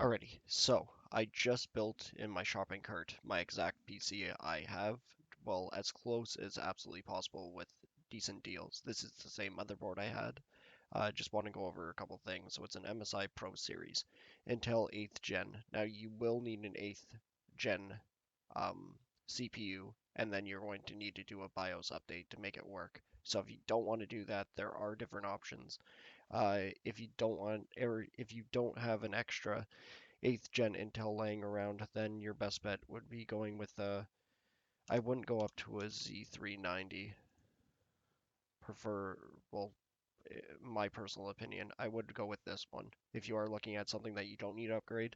Alrighty, so I just built in my shopping cart my exact PC I have, well, as close as absolutely possible with decent deals. This is the same motherboard I had. Just want to go over a couple things. So it's an MSI Pro Series, Intel 8th Gen. Now you will need an 8th Gen CPU, and then you're going to need to do a BIOS update to make it work. So if you don't want to do that, there are different options. If you don't want, or if you don't have an extra 8th gen Intel laying around, then your best bet would be going with I wouldn't go up to a Z390. Prefer, well, my personal opinion, I would go with this one. If you are looking at something that you don't need to upgrade,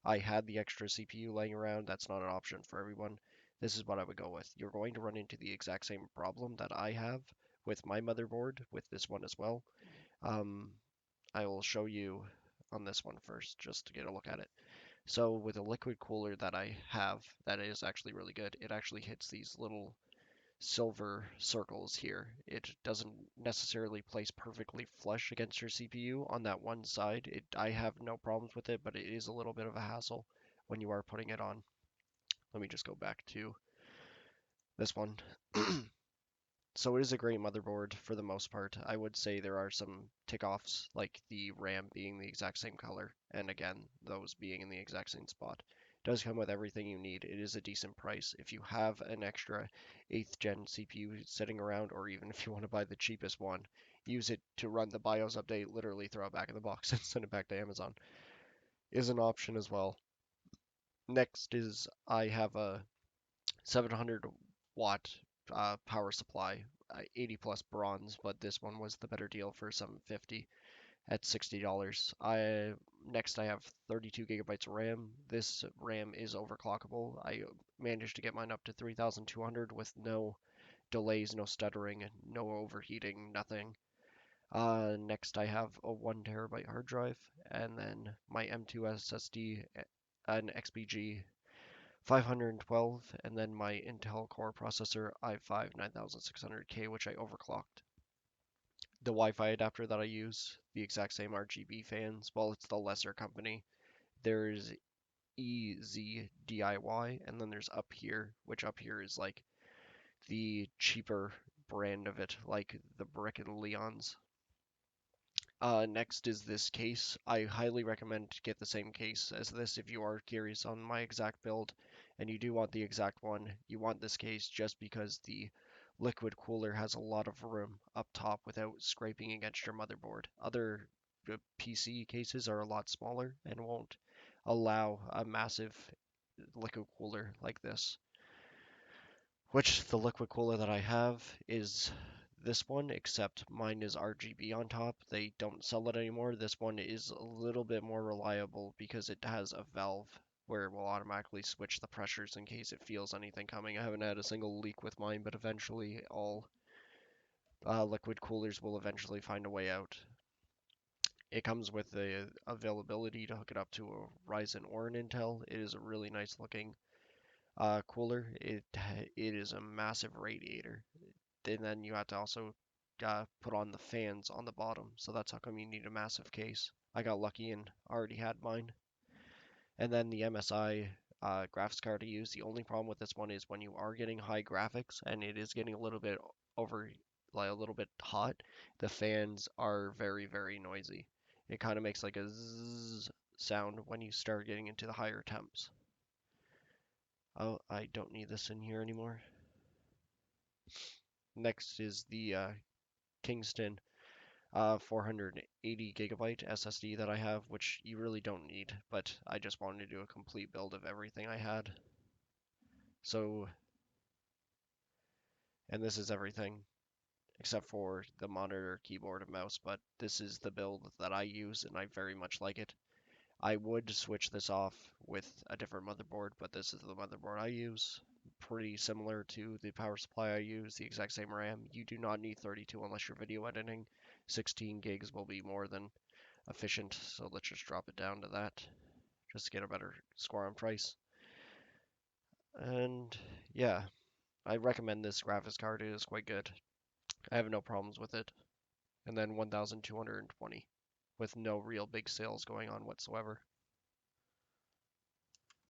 I had the extra CPU laying around. That's not an option for everyone. This is what I would go with. You're going to run into the exact same problem that I have with my motherboard, with this one as well. Um, I will show you on this one first, just to get a look at it. So with a liquid cooler that I have, that is actually really good. It actually hits these little silver circles here. It doesn't necessarily place perfectly flush against your CPU on that one side. I have no problems with it, but it is a little bit of a hassle when you are putting it on. Let me just go back to this one. So it is a great motherboard for the most part. I would say there are some tick-offs, like the RAM being the exact same color, and again, those being in the exact same spot. It does come with everything you need. It is a decent price. If you have an extra 8th gen CPU sitting around, or even if you want to buy the cheapest one, use it to run the BIOS update, literally throw it back in the box and send it back to Amazon, is an option as well. Next is I have a 700 watt power supply, 80 plus bronze, but this one was the better deal for 750 at $60. Next I have 32 gigabytes of RAM. This RAM is overclockable. I managed to get mine up to 3200 with no delays, no stuttering, no overheating, nothing. Next I have a 1 terabyte hard drive, and then my M2 SSD, an XPG 512, and then my Intel Core processor i5 9600K, which I overclocked. The Wi-Fi adapter that I use, the exact same RGB fans. Well, it's the lesser company. There's EZDIY, and then there's Up Here, which Up Here is like the cheaper brand of it, like the Brick and Leon's. Next is this case. I highly recommend to get the same case as this if you are curious on my exact build and you do want the exact one. You want this case just because the liquid cooler has a lot of room up top without scraping against your motherboard. Other PC cases are a lot smaller and won't allow a massive liquid cooler like this. Which the liquid cooler that I have is this one, except mine is RGB on top. They don't sell it anymore. This one is a little bit more reliable because it has a valve where it will automatically switch the pressures in case it feels anything coming. I haven't had a single leak with mine, but eventually all liquid coolers will eventually find a way out. It comes with the availability to hook it up to a Ryzen or an Intel. It is a really nice looking cooler. It is a massive radiator. And then you have to also put on the fans on the bottom. So that's how come you need a massive case. I got lucky and already had mine. And then the MSI graphics card I use. The only problem with this one is when you are getting high graphics and it is getting a little bit over, like a little bit hot, the fans are very, very noisy. It kind of makes like a zzz sound when you start getting into the higher temps. Oh, I don't need this in here anymore. Next is the Kingston 480 gigabyte SSD that I have, which you really don't need, but I just wanted to do a complete build of everything I had. So, and this is everything except for the monitor, keyboard, and mouse, but this is the build that I use and I very much like it. I would switch this off with a different motherboard, but this is the motherboard I use. Pretty similar to the power supply I use, the exact same RAM. You do not need 32 unless you're video editing. 16 gigs will be more than efficient, so let's just drop it down to that, just to get a better score on price. And yeah, I recommend this graphics card. It is quite good. I have no problems with it. And then 1,220 with no real big sales going on whatsoever.